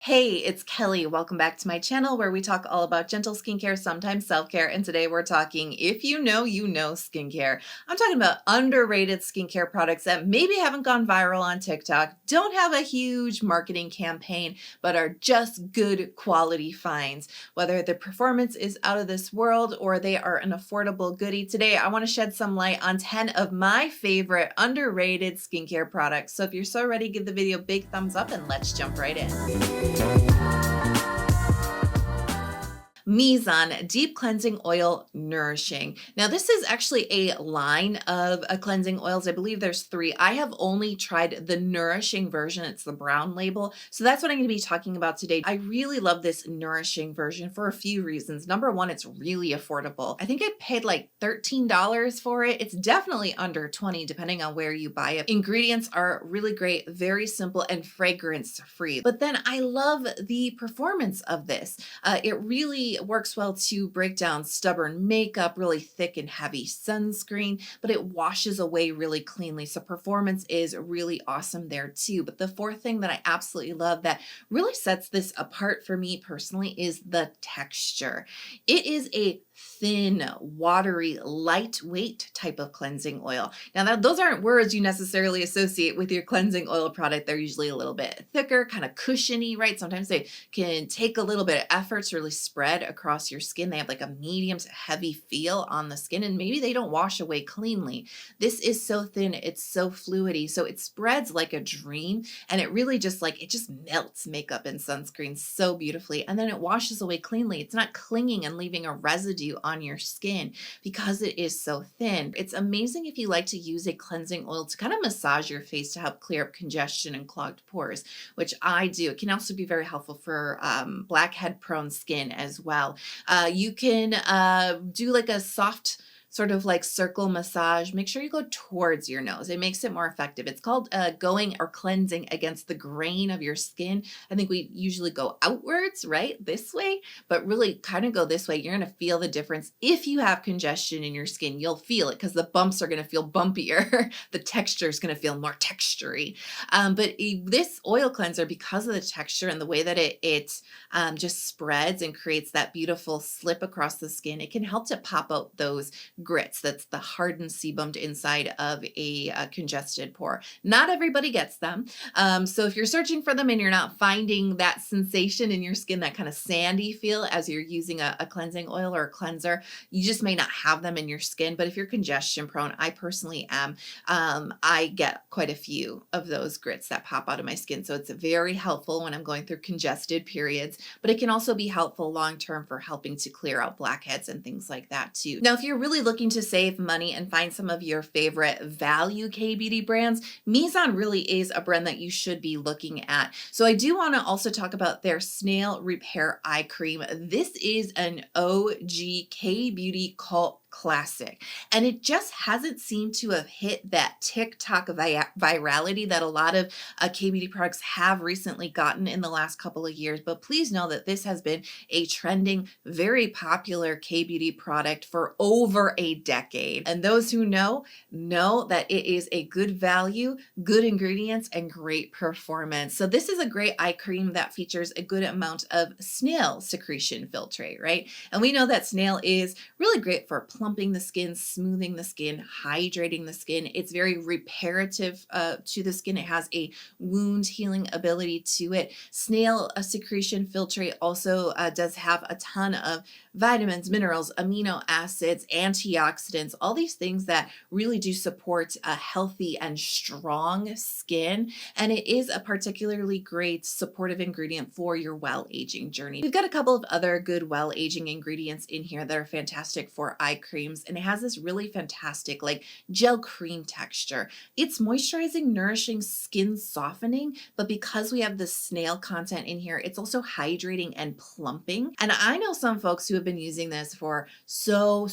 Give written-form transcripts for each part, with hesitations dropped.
Hey, it's Kelly. Welcome back to my channel where we talk all about gentle skincare, sometimes self-care, and today we're talking if you know, skincare. I'm talking about underrated skincare products that maybe haven't gone viral on TikTok, don't have a huge marketing campaign, but are just good quality finds. Whether the performance is out of this world or they are an affordable goodie, today I want to shed some light on 10 of my favorite underrated skincare products. So if you're so ready, give the video a big thumbs up and let's jump right in. Mizon Deep Cleansing Oil Nourishing. Now this is actually a line of cleansing oils. I believe there's 3. I have only tried the nourishing version. It's the brown label. So that's what I'm going to be talking about today. I really love this nourishing version for a few reasons. Number one, it's really affordable. I think I paid like $13 for it. It's definitely under 20 depending on where you buy it. Ingredients are really great, very simple and fragrance free. But then I love the performance of this. It really works well to break down stubborn makeup, really thick and heavy sunscreen, but it washes away really cleanly. So performance is really awesome there too. But the fourth thing that I absolutely love that really sets this apart for me personally is the texture. It is a thin, watery, lightweight type of cleansing oil. Now those aren't words you necessarily associate with your cleansing oil product. They're usually a little bit thicker, kind of cushiony, right? Sometimes they can take a little bit of effort to really spread across your skin. They have like a medium to heavy feel on the skin, and maybe they don't wash away cleanly. This is so thin, it's so fluidy, so it spreads like a dream, and it really just melts makeup and sunscreen so beautifully, and then it washes away cleanly. It's not clinging and leaving a residue on your skin because it is so thin. It's amazing if you like to use a cleansing oil to kind of massage your face to help clear up congestion and clogged pores, which I do. It can also be very helpful for blackhead prone skin as well. You can do like a soft sort of like circle massage. Make sure you go towards your nose. It makes it more effective. It's called going or cleansing against the grain of your skin. I think we usually go outwards, right? This way, but really kind of go this way. You're going to feel the difference. If you have congestion in your skin, you'll feel it because the bumps are going to feel bumpier. The texture is going to feel more textury. But this oil cleanser, because of the texture and the way that it just spreads and creates that beautiful slip across the skin, it can help to pop out those grits. That's the hardened sebum inside of a congested pore. Not everybody gets them. So if you're searching for them and you're not finding that sensation in your skin, that kind of sandy feel as you're using a cleansing oil or a cleanser, you just may not have them in your skin. But if you're congestion prone, I personally am, I get quite a few of those grits that pop out of my skin. So it's very helpful when I'm going through congested periods, but it can also be helpful long-term for helping to clear out blackheads and things like that too. Now, if you're really looking to save money and find some of your favorite value K-beauty brands, Mizon really is a brand that you should be looking at. So I do want to also talk about their Snail Repair Eye Cream. This is an OG K-beauty cult classic, and it just hasn't seemed to have hit that TikTok virality that a lot of K-beauty products have recently gotten in the last couple of years. But please know that this has been a trending, very popular K-beauty product for over a decade, and those who know that it is a good value, good ingredients, and great performance. So this is a great eye cream that features a good amount of snail secretion filtrate, right? And we know that snail is really great for plumping the skin, smoothing the skin, hydrating the skin. It's very reparative to the skin. It has a wound healing ability to it. Snail secretion filtrate also does have a ton of vitamins, minerals, amino acids, antioxidants, all these things that really do support a healthy and strong skin. And it is a particularly great supportive ingredient for your well aging journey. We've got a couple of other good well aging ingredients in here that are fantastic for eye creams, and it has this really fantastic like gel cream texture. It's moisturizing, nourishing, skin softening, but because we have the snail content in here, it's also hydrating and plumping. And I know some folks who have been using this for so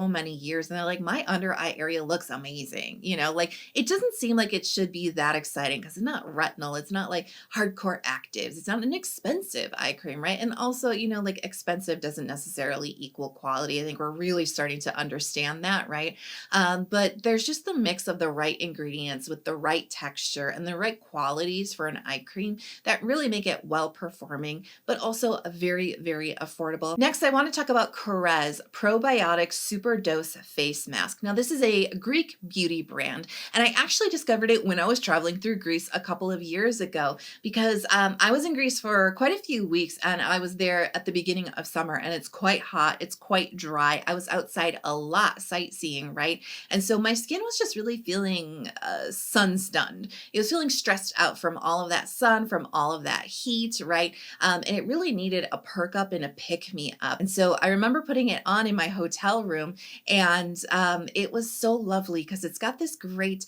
many years, and they're like, my under eye area looks amazing. You know, like it doesn't seem like it should be that exciting because it's not retinol, it's not like hardcore actives, it's not an expensive eye cream, right? And also, you know, like expensive doesn't necessarily equal quality. I think we're really starting starting to understand that, right? But there's just the mix of the right ingredients with the right texture and the right qualities for an eye cream that really make it well performing, but also a very, very affordable. Next, I want to talk about Korres Probiotic Superdose Face Mask. Now, this is a Greek beauty brand, and I actually discovered it when I was traveling through Greece a couple of years ago because I was in Greece for quite a few weeks, and I was there at the beginning of summer, and it's quite hot, it's quite dry. I was outside a lot sightseeing, right? And so my skin was just really feeling sun stunned. It was feeling stressed out from all of that sun, from all of that heat, right? And it really needed a perk up and a pick me up. And so I remember putting it on in my hotel room, and it was so lovely because it's got this great,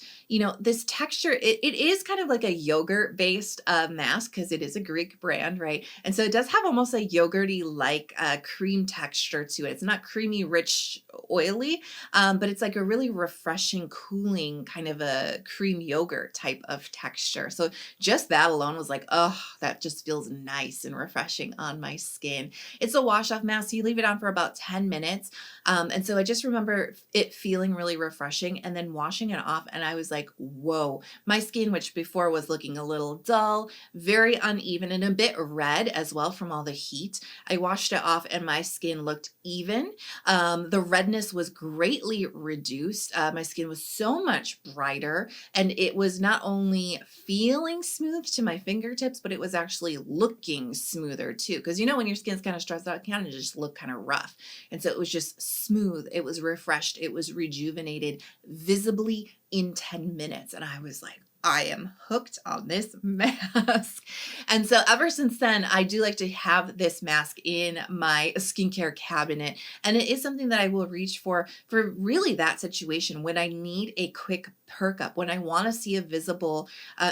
this texture. It is kind of like a yogurt based mask because it is a Greek brand, right? And so it does have almost a yogurty like cream texture to it. It's not creamy, rich, oily, but it's like a really refreshing, cooling kind of a cream yogurt type of texture. So just that alone was like, oh, that just feels nice and refreshing on my skin. It's a wash off mask. So you leave it on for about 10 minutes. And so I just remember it feeling really refreshing and then washing it off. And I was like, whoa, my skin, which before was looking a little dull, very uneven and a bit red as well from all the heat. I washed it off and my skin looked even. The redness was greatly reduced. My skin was so much brighter, and it was not only feeling smooth to my fingertips, but it was actually looking smoother too. Because when your skin's kind of stressed out, it can just look kind of rough. And so it was just smooth. It was refreshed. It was rejuvenated visibly in 10 minutes. And I was like, I am hooked on this mask. And so ever since then, I do like to have this mask in my skincare cabinet. And it is something that I will reach for really that situation when I need a quick perk up, when I want to see a visible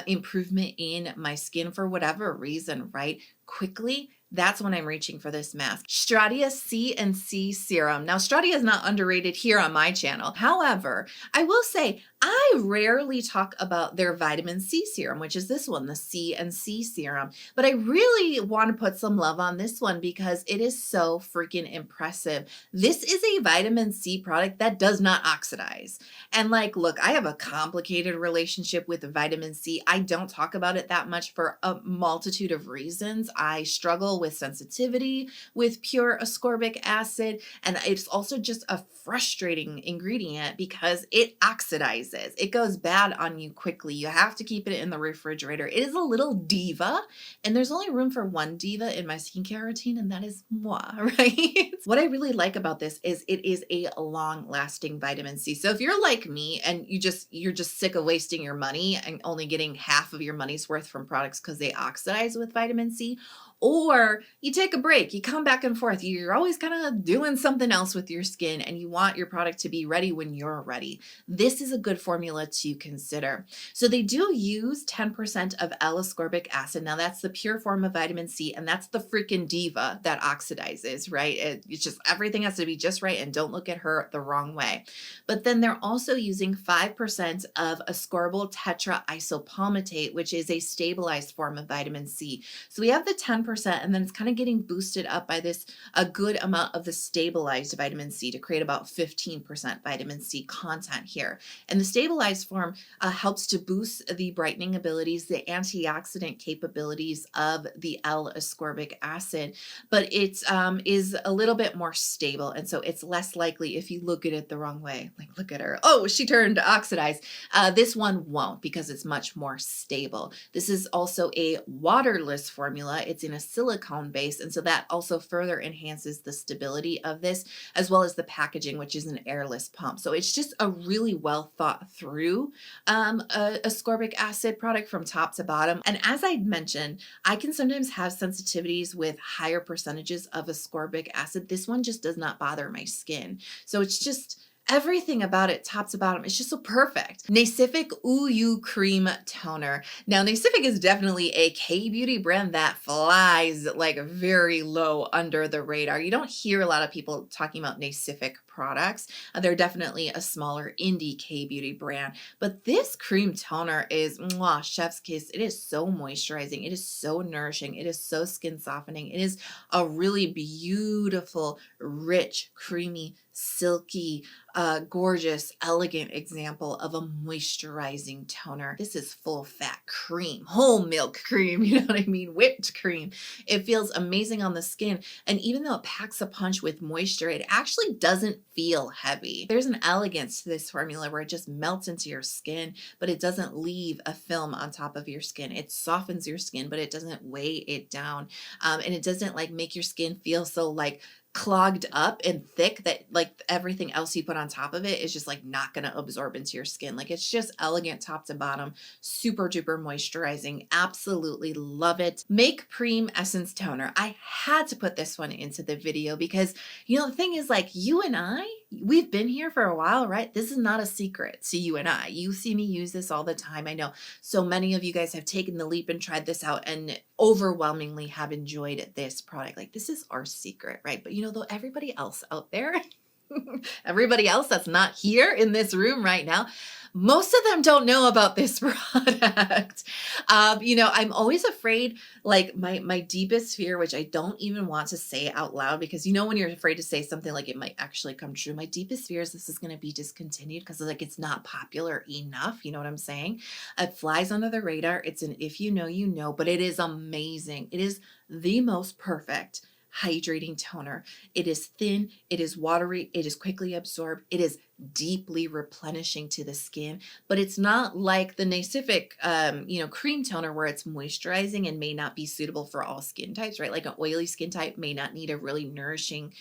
improvement in my skin for whatever reason, right? Quickly. That's when I'm reaching for this mask. Stratia C+C Serum. Now, Stratia is not underrated here on my channel. However, I will say I rarely talk about their vitamin C serum, which is this one, the C+C serum. But I really want to put some love on this one because it is so freaking impressive. This is a vitamin C product that does not oxidize. And look, I have a complicated relationship with vitamin C. I don't talk about it that much for a multitude of reasons. I struggle with sensitivity with pure ascorbic acid, and it's also just a frustrating ingredient because it oxidizes. It goes bad on you quickly. You have to keep it in the refrigerator. It is a little diva, and there's only room for one diva in my skincare routine, and that is moi, right? What I really like about this is it is a long-lasting vitamin C. So if you're like me and you're just sick of wasting your money and only getting half of your money's worth from products because they oxidize with vitamin C, or you take a break, you come back and forth, you're always kind of doing something else with your skin and you want your product to be ready when you're ready, this is a good formula to consider. So they do use 10% of L-ascorbic acid. Now that's the pure form of vitamin C, and that's the freaking diva that oxidizes, right? It's just everything has to be just right, and don't look at her the wrong way. But then they're also using 5% of ascorbyl tetraisopalmitate, which is a stabilized form of vitamin C. So we have the 10%, and then it's kind of getting boosted up by a good amount of the stabilized vitamin C to create about 15% vitamin C content here. And the stabilized form helps to boost the brightening abilities, the antioxidant capabilities of the L-ascorbic acid, but it is a little bit more stable. And so it's less likely if you look at it the wrong way, like look at her, oh, she turned oxidized. This one won't because it's much more stable. This is also a waterless formula. It's in a silicone base, and so that also further enhances the stability of this, as well as the packaging, which is an airless pump. So it's just a really well thought through ascorbic acid product from top to bottom. And as I mentioned, I can sometimes have sensitivities with higher percentages of ascorbic acid. This one just does not bother my skin. So it's just everything about it, top to bottom, it's just so perfect. Nacific Uyu Cream Toner. Now, Nacific is definitely a K-beauty brand that flies like very low under the radar. You don't hear a lot of people talking about Nacific products. They're definitely a smaller indie K-beauty brand, but this cream toner is mwah, chef's kiss. It is so moisturizing. It is so nourishing. It is so skin softening. It is a really beautiful, rich, creamy silky, gorgeous, elegant example of a moisturizing toner. This is full fat cream, whole milk cream, you know what I mean? Whipped cream. It feels amazing on the skin. And even though it packs a punch with moisture, it actually doesn't feel heavy. There's an elegance to this formula where it just melts into your skin, but it doesn't leave a film on top of your skin. It softens your skin, but it doesn't weigh it down. And it doesn't like make your skin feel so like clogged up and thick that like everything else you put on top of it is just like not going to absorb into your skin. Like it's just elegant top to bottom, super duper moisturizing. Absolutely love it. Make Prem Essence Toner. I had to put this one into the video because, you know, the thing is like you and I, we've been here for a while, right? This is not a secret to you and I. You see me use this all the time. I know so many of you guys have taken the leap and tried this out and overwhelmingly have enjoyed this product. Like this is our secret, right? But you know, though everybody else out there, everybody else that's not here in this room right now, most of them don't know about this product. You know, I'm always afraid, like my deepest fear, which I don't even want to say out loud because you know when you're afraid to say something like it might actually come true. My deepest fear is this is going to be discontinued because like it's not popular enough. You know what I'm saying? It flies under the radar. It's an if you know, you know, but it is amazing. It is the most perfect hydrating toner. It is thin, it is watery, it is quickly absorbed, it is deeply replenishing to the skin, but it's not like the Nacific, you know, cream toner where it's moisturizing and may not be suitable for all skin types, right? Like an oily skin type may not need a really nourishing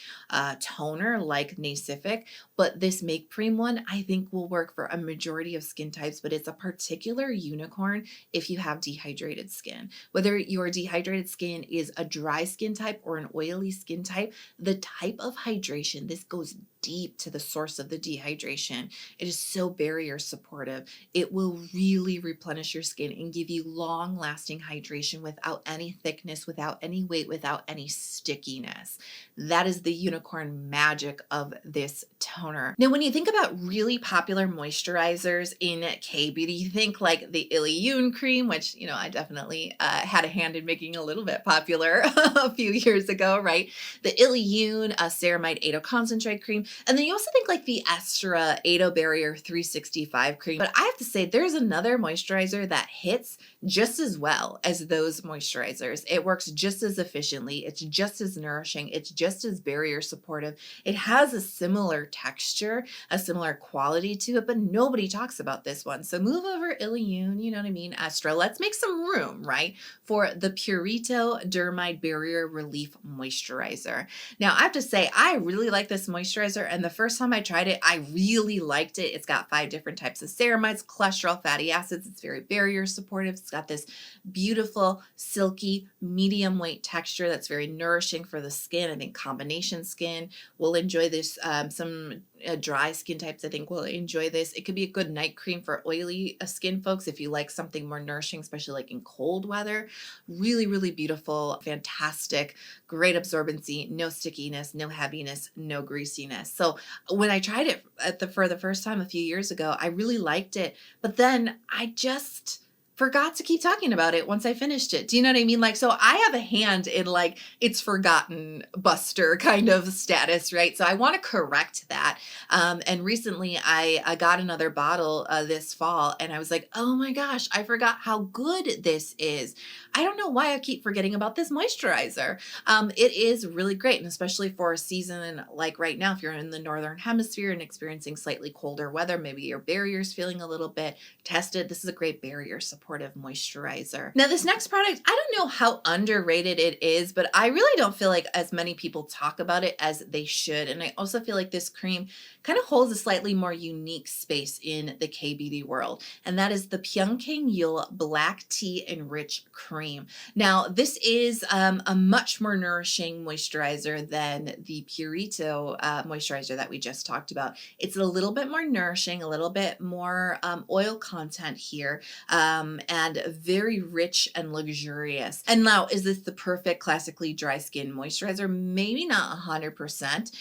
toner like Nacific, but this Make Prem one I think will work for a majority of skin types, but it's a particular unicorn if you have dehydrated skin. Whether your dehydrated skin is a dry skin type or an oily skin type, the type of hydration, this goes deep to the source of the dehydration. It is so barrier supportive. It will really replenish your skin and give you long lasting hydration without any thickness, without any weight, without any stickiness. That is the unicorn magic of this toner. Now, when you think about really popular moisturizers in K-beauty, you think like the Illiyoon cream, which, you know, I definitely had a hand in making a little bit popular a few years ago, right? The Illiyoon Ceramide 8 Concentrate cream. And then you also think like the Estra 8 Barrier 365 cream. But I have to say there's another moisturizer that hits just as well as those moisturizers. It works just as efficiently. It's just as nourishing. It's just as barrier supportive. It has a similar texture, a similar quality to it, but nobody talks about this one. So move over Illiyoon, you know what I mean, Estra. Let's make some room, right, for the Purito Dermide Barrier Relief Moisturizer. Now, I have to say, I really like this moisturizer, and the first time I tried it, I really liked it. It's got 5 different types of ceramides, cholesterol, fatty acids. It's very barrier supportive. It's got this beautiful, silky, medium weight texture that's very nourishing for the skin. I think combination skin will enjoy this. Some dry skin types, I think, will enjoy this. It could be a good night cream for oily skin folks if you like something more nourishing, especially like in cold weather. Really, really beautiful, fantastic, great absorbency, no stickiness, no heaviness, no greasiness. So when I tried it for the first time a few years ago, I really liked it, but then I just forgot to keep talking about it once I finished it. Do you know what I mean? Like, so I have a hand in like, it's forgotten buster kind of status, right? So I want to correct that. And recently I got another bottle this fall and I was like, oh my gosh, I forgot how good this is. I don't know why I keep forgetting about this moisturizer. It is really great. And especially for a season like right now, if you're in the Northern Hemisphere and experiencing slightly colder weather, maybe your barrier's feeling a little bit tested. This is a great barrier supportive moisturizer. Now, this next product, I don't know how underrated it is, but I really don't feel like as many people talk about it as they should. And I also feel like this cream kind of holds a slightly more unique space in the K-beauty world. And that is the Pyunkang Black Tea Enriched Cream. Now, this is a much more nourishing moisturizer than the Purito moisturizer that we just talked about. It's a little bit more nourishing, a little bit more oil content here, and very rich and luxurious. And now, is this the perfect classically dry skin moisturizer? Maybe not 100%,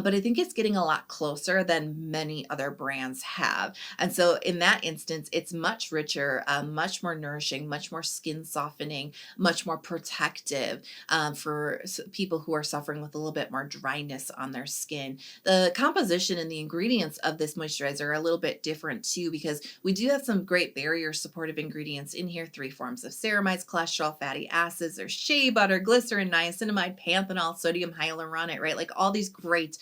but I think it's getting a lot closer than many other brands have. And so in that instance, it's much richer, much more nourishing, much more skin softening, functioning, much more protective for people who are suffering with a little bit more dryness on their skin. The composition and the ingredients of this moisturizer are a little bit different too, because we do have some great barrier supportive ingredients in here. 3 forms of ceramides, cholesterol, fatty acids, there's shea butter, glycerin, niacinamide, panthenol, sodium hyaluronate, right? Like all these great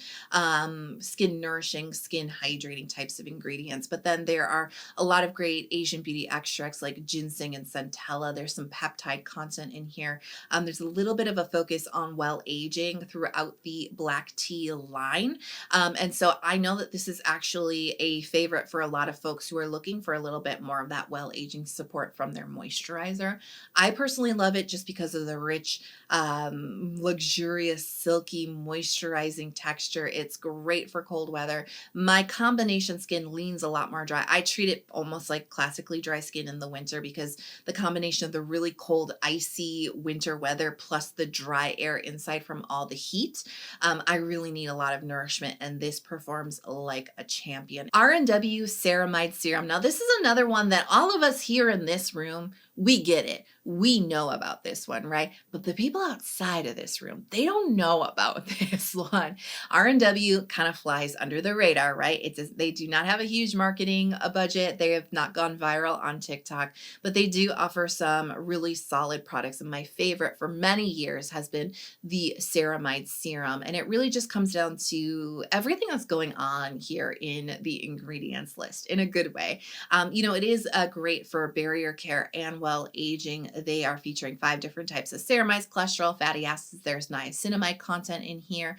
skin nourishing, skin hydrating types of ingredients. But then there are a lot of great Asian beauty extracts like ginseng and centella. There's some peptide content in here. There's a little bit of a focus on well aging throughout the black tea line. And so I know that this is actually a favorite for a lot of folks who are looking for a little bit more of that well aging support from their moisturizer. I personally love it just because of the rich, luxurious, silky, moisturizing texture. It's great for cold weather. My combination skin leans a lot more dry. I treat it almost like classically dry skin in the winter because the combination of the really cold, icy winter weather plus the dry air inside from all the heat, I really need a lot of nourishment, and this performs like a champion. RNW Ceramide Serum. Now, this is another one that all of us here in this room, we get it. We know about this one, right? But the people outside of this room, they don't know about this one. RNW kind of flies under the radar, right? They do not have a huge marketing budget. They have not gone viral on TikTok, but they do offer some really solid products. And my favorite for many years has been the Ceramide Serum. And it really just comes down to everything that's going on here in the ingredients list in a good way. It is great for barrier care and well aging. They are featuring 5 different types of ceramides, cholesterol, fatty acids. There's niacinamide content in here.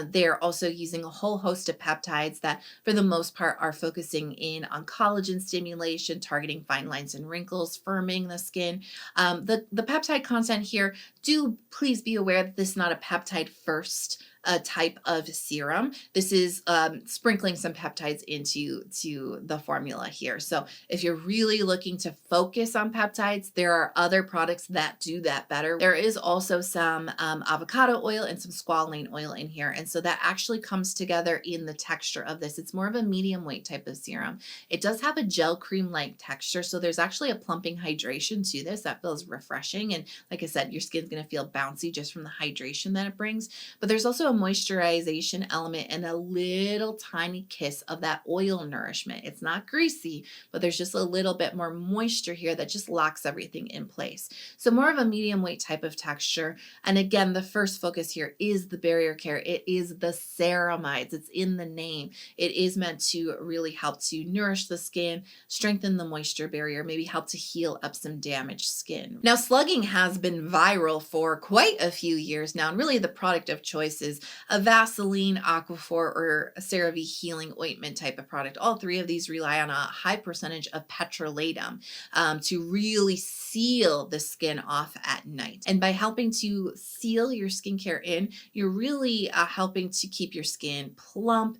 They're also using a whole host of peptides that, for the most part, are focusing in on collagen stimulation, targeting fine lines and wrinkles, firming the skin. The peptide content here, do please be aware that this is not a peptide first type of serum. This is sprinkling some peptides into the formula here. So if you're really looking to focus on peptides, there are other products that do that better. There is also some avocado oil and some squalane oil in here. And so that actually comes together in the texture of this. It's more of a medium weight type of serum. It does have a gel cream-like texture. So there's actually a plumping hydration to this that feels refreshing. And like I said, your skin's going to feel bouncy just from the hydration that it brings. But there's also a moisturization element and a little tiny kiss of that oil nourishment. It's not greasy, but there's just a little bit more moisture here that just locks everything in place. So more of a medium weight type of texture. And again, the first focus here is the barrier care. It is the ceramides. It's in the name. It is meant to really help to nourish the skin, strengthen the moisture barrier, maybe help to heal up some damaged skin. Now, slugging has been viral for quite a few years now, and really the product of choice is a Vaseline, Aquaphor, or a CeraVe healing ointment type of product. All 3 of these rely on a high percentage of petrolatum to really seal the skin off at night. And by helping to seal your skincare in, you're really helping to keep your skin plump,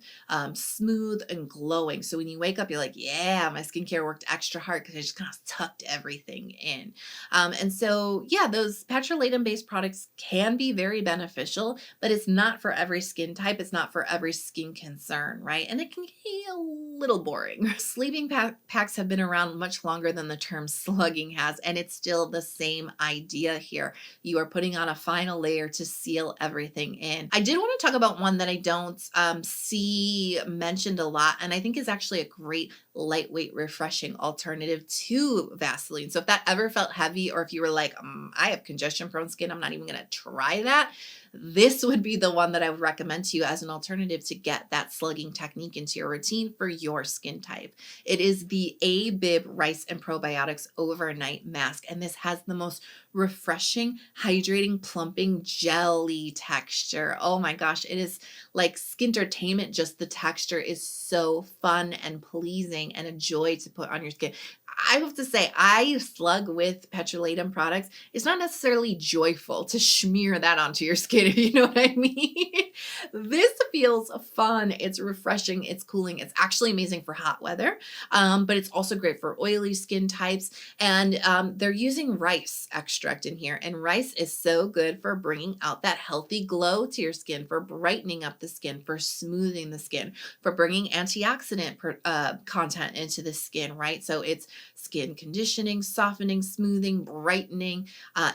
smooth, and glowing. So when you wake up, you're like, yeah, my skincare worked extra hard because I just kind of tucked everything in. And so, yeah, those petrolatum-based products can be very beneficial, but it's not for every skin type. It's not for every skin concern, right? And it can get a little boring. Sleeping packs have been around much longer than the term slugging has, and it's still the same idea here. You are putting on a final layer to seal everything in. I did want to talk about one that I don't see mentioned a lot, and I think is actually a great lightweight, refreshing alternative to Vaseline. So if that ever felt heavy, or if you were like, I have congestion prone skin, I'm not even going to try that, this would be the one that I would recommend to you as an alternative to get that slugging technique into your routine for your skin type. It is the Abib Rice and Probiotics Overnight Mask, and this has the most refreshing, hydrating, plumping, jelly texture. Oh my gosh, it is like skintertainment. Just the texture is so fun and pleasing and a joy to put on your skin. I have to say, I slug with petrolatum products. It's not necessarily joyful to smear that onto your skin, if you know what I mean. This feels fun. It's refreshing. It's cooling. It's actually amazing for hot weather, but it's also great for oily skin types. And they're using rice extract extract in here, and rice is so good for bringing out that healthy glow to your skin, for brightening up the skin, for smoothing the skin, for bringing antioxidant content into the skin, right? So it's skin conditioning, softening, smoothing, brightening.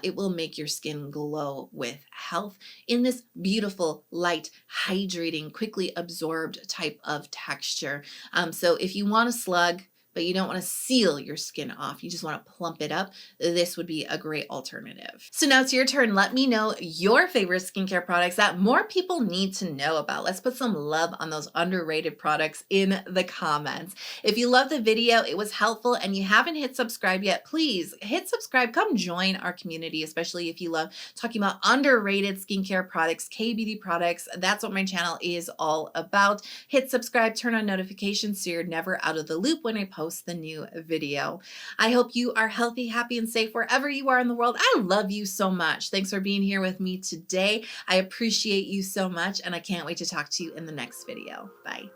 It will make your skin glow with health in this beautiful, light, hydrating, quickly absorbed type of texture. So if you want a slug, but you don't want to seal your skin off, you just want to plump it up, this would be a great alternative. So now it's your turn. Let me know your favorite skincare products that more people need to know about. Let's put some love on those underrated products in the comments. If you love the video, it was helpful, and you haven't hit subscribe yet, please hit subscribe. Come join our community, especially if you love talking about underrated skincare products, K-beauty products. That's what my channel is all about. Hit subscribe, turn on notifications so you're never out of the loop when I post the new video. I hope you are healthy, happy, and safe wherever you are in the world. I love you so much. Thanks for being here with me today. I appreciate you so much, and I can't wait to talk to you in the next video. Bye.